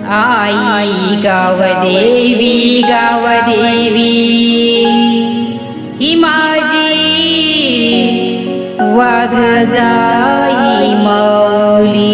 आई गावदेवी गावदेवी ही माझी वाघजाई माऊली.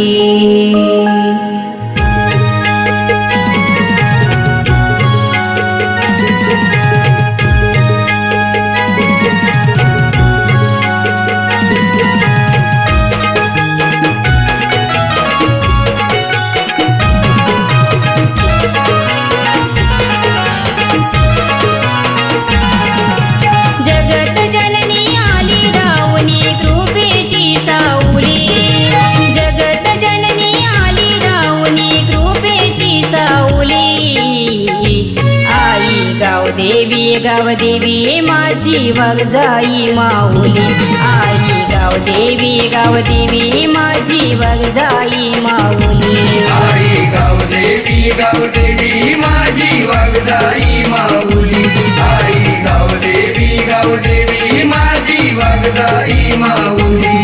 देवी गावदेवी माझी वाघजाई माऊली. आई गावदेवी गावदेवी माझी वाघजाई माऊली. आई गावदेवी गावदेवी माझी वाघजाई माऊली. आई गावदेवी गावदेवी माझी वाघजाई माऊली.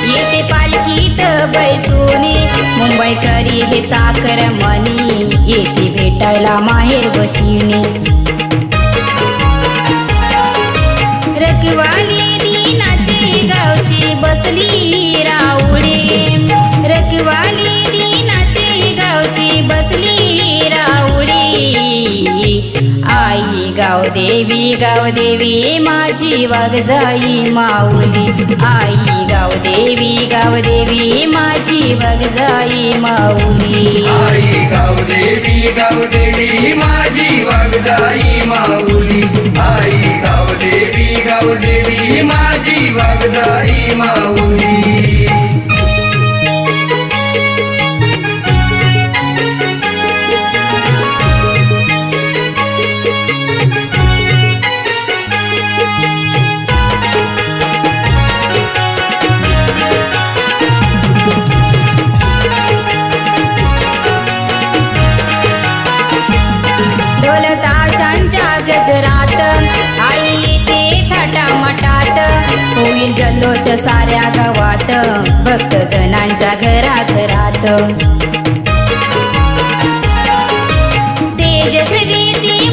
येते पालखीत बैसुनी मुंबईकरी हे चाकर मनी येते भेटायला माहेर बशिनी. रखवाली दीनाची गावची बसली राऊळी. रखवाली दीनाची गावची बसली राऊळी. आई गावदेवी गावदेवी माझी वाघजाई माऊली. आई गावदेवी गावदेवी माझी वाघजाई माऊली. आई गावदेवी गावदेवी माझी वाघजाई माऊली. आई गावदेवी गावदेवी माझी वाघजाई माऊली. ढोल ताशांच्या गजरात आई येते थाटामाटात. होईल जल्लोष साऱ्या गावात भक्त जनांच्या घराघरात. तेजस्वी ती